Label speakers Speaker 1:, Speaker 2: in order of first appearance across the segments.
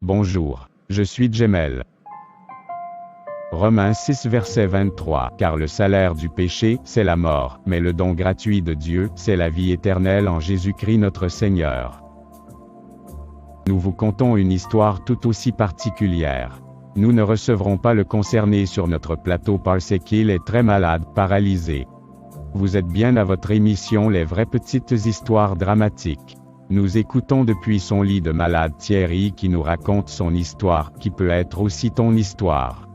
Speaker 1: Bonjour, je suis Jemel. Romains 6 verset 23. Car le salaire du péché, c'est la mort, mais le don gratuit de Dieu, c'est la vie éternelle en Jésus-Christ notre Seigneur. Nous vous contons une histoire tout aussi particulière. Nous ne recevrons pas le concerné sur notre plateau parce qu'il est très malade, paralysé. Vous êtes bien à votre émission Les vraies petites histoires dramatiques. Nous écoutons depuis son lit de malade Thierry qui nous raconte son histoire, qui peut être aussi ton histoire.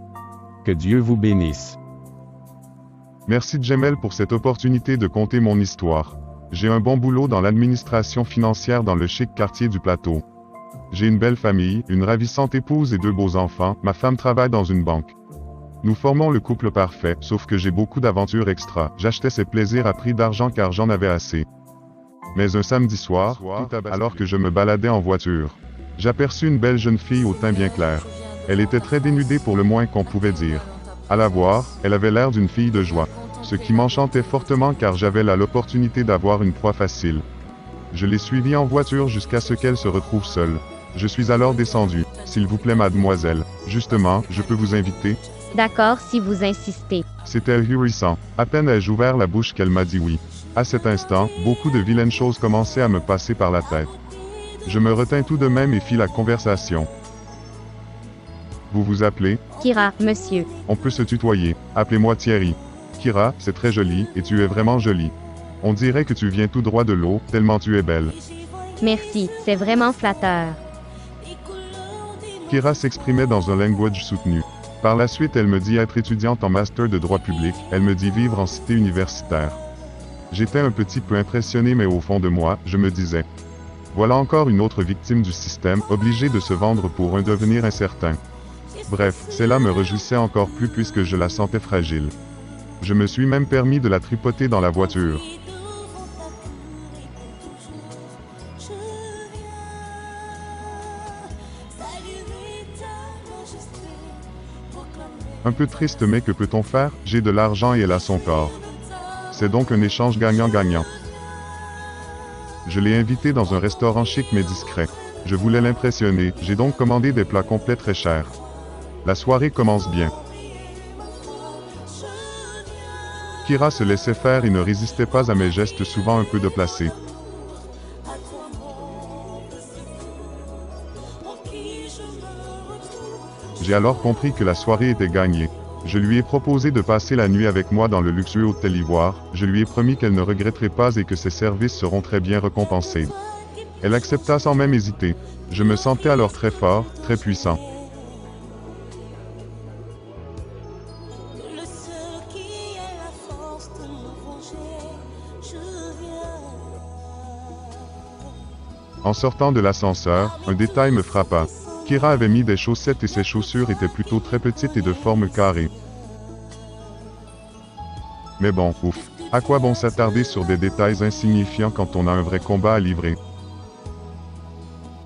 Speaker 1: Que Dieu vous bénisse.
Speaker 2: Merci Jemel pour cette opportunité de conter mon histoire. J'ai un bon boulot dans l'administration financière dans le chic quartier du Plateau. J'ai une belle famille, une ravissante épouse et 2 beaux enfants, ma femme travaille dans une banque. Nous formons le couple parfait, sauf que j'ai beaucoup d'aventures extra. J'achetais ces plaisirs à prix d'argent car j'en avais assez. Mais un samedi soir, alors que je me baladais en voiture, j'aperçus une belle jeune fille au teint bien clair. Elle était très dénudée pour le moins qu'on pouvait dire. À la voir, elle avait l'air d'une fille de joie. Ce qui m'enchantait fortement car j'avais là l'opportunité d'avoir une proie facile. Je l'ai suivie en voiture jusqu'à ce qu'elle se retrouve seule. Je suis alors descendu. S'il vous plaît mademoiselle, justement, je peux vous inviter?
Speaker 3: D'accord si vous insistez.
Speaker 2: C'était ahurissant. À peine ai-je ouvert la bouche qu'elle m'a dit oui. À cet instant, beaucoup de vilaines choses commençaient à me passer par la tête. Je me retins tout de même et fis la conversation. Vous vous appelez?
Speaker 3: Kira, monsieur.
Speaker 2: On peut se tutoyer. Appelez-moi Thierry. Kira, c'est très joli, et tu es vraiment jolie. On dirait que tu viens tout droit de l'eau, tellement tu es belle.
Speaker 3: Merci, c'est vraiment flatteur.
Speaker 2: Kira s'exprimait dans un language soutenu. Par la suite, elle me dit être étudiante en master de droit public, elle me dit vivre en cité universitaire. J'étais un petit peu impressionné mais au fond de moi, je me disais. Voilà encore une autre victime du système, obligée de se vendre pour un devenir incertain. Bref, cela me réjouissait encore plus puisque je la sentais fragile. Je me suis même permis de la tripoter dans la voiture. Un peu triste mais que peut-on faire? J'ai de l'argent et elle a son corps. C'est donc un échange gagnant-gagnant. Je l'ai invitée dans un restaurant chic mais discret. Je voulais l'impressionner, j'ai donc commandé des plats complets très chers. La soirée commence bien. Kira se laissait faire et ne résistait pas à mes gestes souvent un peu déplacés. J'ai alors compris que la soirée était gagnée. Je lui ai proposé de passer la nuit avec moi dans le luxueux hôtel Ivoire, je lui ai promis qu'elle ne regretterait pas et que ses services seront très bien récompensés. Elle accepta sans même hésiter. Je me sentais alors très fort, très puissant. En sortant de l'ascenseur, un détail me frappa. Kira avait mis des chaussettes et ses chaussures étaient plutôt très petites et de forme carrée. Mais bon, ouf. À quoi bon s'attarder sur des détails insignifiants quand on a un vrai combat à livrer?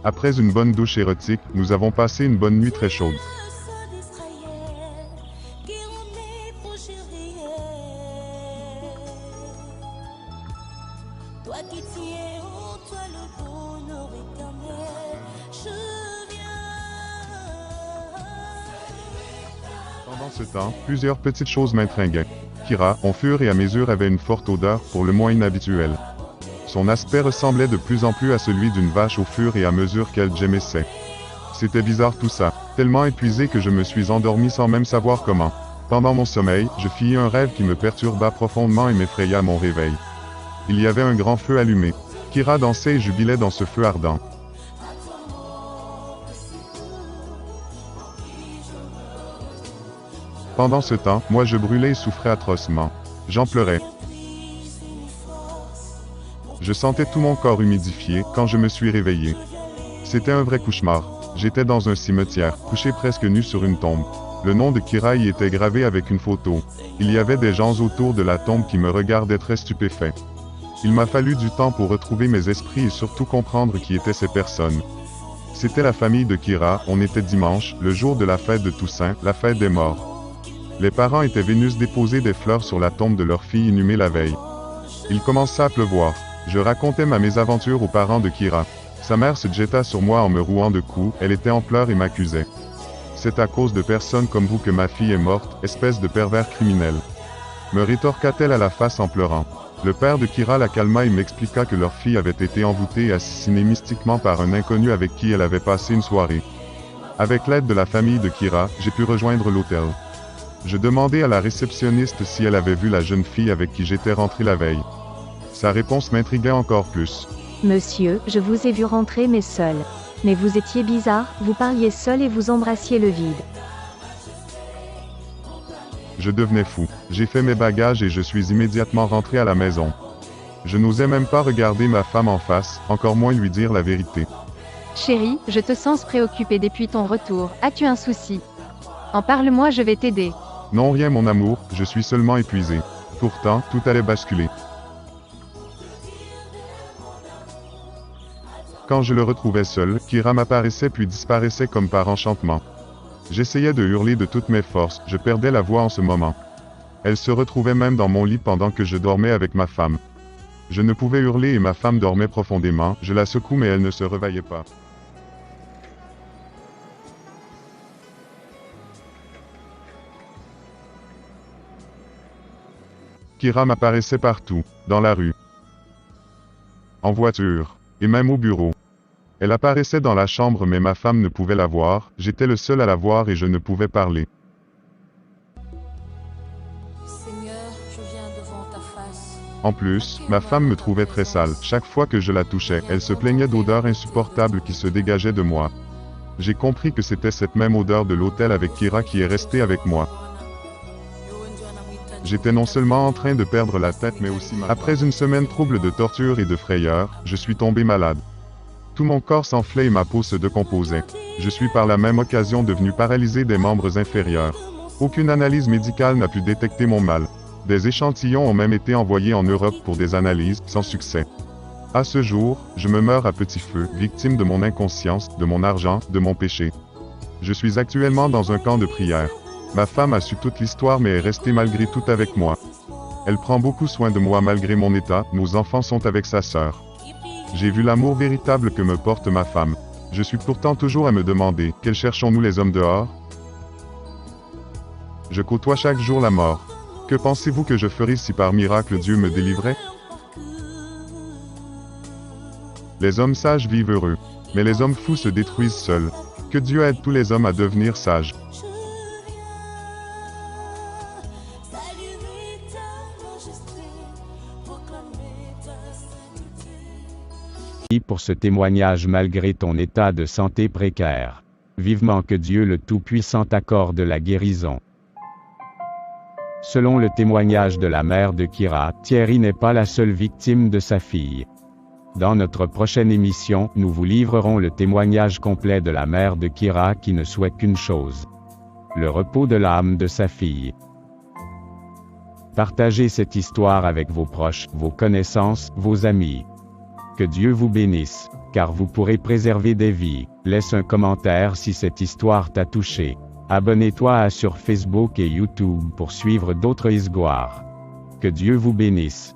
Speaker 2: Après une bonne douche érotique, nous avons passé une bonne nuit très chaude. Pendant ce temps, plusieurs petites choses m'intriguaient. Kira, au fur et à mesure, avait une forte odeur, pour le moins inhabituelle. Son aspect ressemblait de plus en plus à celui d'une vache au fur et à mesure qu'elle gémissait. C'était bizarre tout ça, tellement épuisé que je me suis endormi sans même savoir comment. Pendant mon sommeil, je fis un rêve qui me perturba profondément et m'effraya à mon réveil. Il y avait un grand feu allumé. Kira dansait et jubilait dans ce feu ardent. Pendant ce temps, moi je brûlais et souffrais atrocement. J'en pleurais. Je sentais tout mon corps humidifié quand je me suis réveillé. C'était un vrai cauchemar. J'étais dans un cimetière, couché presque nu sur une tombe. Le nom de Kira y était gravé avec une photo. Il y avait des gens autour de la tombe qui me regardaient très stupéfaits. Il m'a fallu du temps pour retrouver mes esprits et surtout comprendre qui étaient ces personnes. C'était la famille de Kira, on était dimanche, le jour de la fête de Toussaint, la fête des morts. Les parents étaient venus déposer des fleurs sur la tombe de leur fille inhumée la veille. Il commença à pleuvoir. Je racontais ma mésaventure aux parents de Kira. Sa mère se jeta sur moi en me rouant de coups, elle était en pleurs et m'accusait. C'est à cause de personnes comme vous que ma fille est morte, espèce de pervers criminel. Me rétorqua-t-elle à la face en pleurant. Le père de Kira la calma et m'expliqua que leur fille avait été envoûtée et assassinée mystiquement par un inconnu avec qui elle avait passé une soirée. Avec l'aide de la famille de Kira, j'ai pu rejoindre l'hôtel. Je demandai à la réceptionniste si elle avait vu la jeune fille avec qui j'étais rentré la veille. Sa réponse m'intriguait encore plus.
Speaker 4: Monsieur, je vous ai vu rentrer mais seul. Mais vous étiez bizarre, vous parliez seul et vous embrassiez le vide.
Speaker 2: Je devenais fou. J'ai fait mes bagages et je suis immédiatement rentré à la maison. Je n'osais même pas regarder ma femme en face, encore moins lui dire la vérité.
Speaker 5: Chérie, je te sens préoccupée depuis ton retour. As-tu un souci? En parle-moi, je vais t'aider.
Speaker 2: Non, rien mon amour, je suis seulement épuisé. Pourtant, tout allait basculer. Quand je le retrouvais seul, Kira m'apparaissait puis disparaissait comme par enchantement. J'essayais de hurler de toutes mes forces, je perdais la voix en ce moment. Elle se retrouvait même dans mon lit pendant que je dormais avec ma femme. Je ne pouvais hurler et ma femme dormait profondément, je la secoue mais elle ne se réveillait pas. Kira m'apparaissait partout, dans la rue, en voiture, et même au bureau. Elle apparaissait dans la chambre mais ma femme ne pouvait la voir, j'étais le seul à la voir et je ne pouvais parler.
Speaker 6: Seigneur, je viens devant ta face.
Speaker 2: En plus, ma femme me trouvait très sale. Chaque fois que je la touchais, elle se plaignait d'odeurs insupportables qui se dégageaient de moi. J'ai compris que c'était cette même odeur de l'hôtel avec Kira qui est restée avec moi. J'étais non seulement en train de perdre la tête mais aussi malade. Après une semaine trouble de torture et de frayeur, je suis tombé malade. Tout mon corps s'enflait et ma peau se décomposait. Je suis par la même occasion devenu paralysé des membres inférieurs. Aucune analyse médicale n'a pu détecter mon mal. Des échantillons ont même été envoyés en Europe pour des analyses, sans succès. À ce jour, je me meurs à petit feu, victime de mon inconscience, de mon argent, de mon péché. Je suis actuellement dans un camp de prière. Ma femme a su toute l'histoire mais est restée malgré tout avec moi. Elle prend beaucoup soin de moi malgré mon état, nos enfants sont avec sa sœur. J'ai vu l'amour véritable que me porte ma femme. Je suis pourtant toujours à me demander, quels cherchons-nous les hommes dehors? Je côtoie chaque jour la mort. Que pensez-vous que je ferais si par miracle Dieu me délivrait? Les hommes sages vivent heureux, mais les hommes fous se détruisent seuls. Que Dieu aide tous les hommes à devenir sages.
Speaker 1: Pour ce témoignage malgré ton état de santé précaire. Vivement que Dieu le Tout-Puissant accorde la guérison. Selon le témoignage de la mère de Kira, Thierry n'est pas la seule victime de sa fille. Dans notre prochaine émission, nous vous livrerons le témoignage complet de la mère de Kira qui ne souhaite qu'une chose: le repos de l'âme de sa fille. Partagez cette histoire avec vos proches, vos connaissances, vos amis. Que Dieu vous bénisse, car vous pourrez préserver des vies. Laisse un commentaire si cette histoire t'a touché. Abonnez-toi sur Facebook et YouTube pour suivre d'autres histoires. Que Dieu vous bénisse.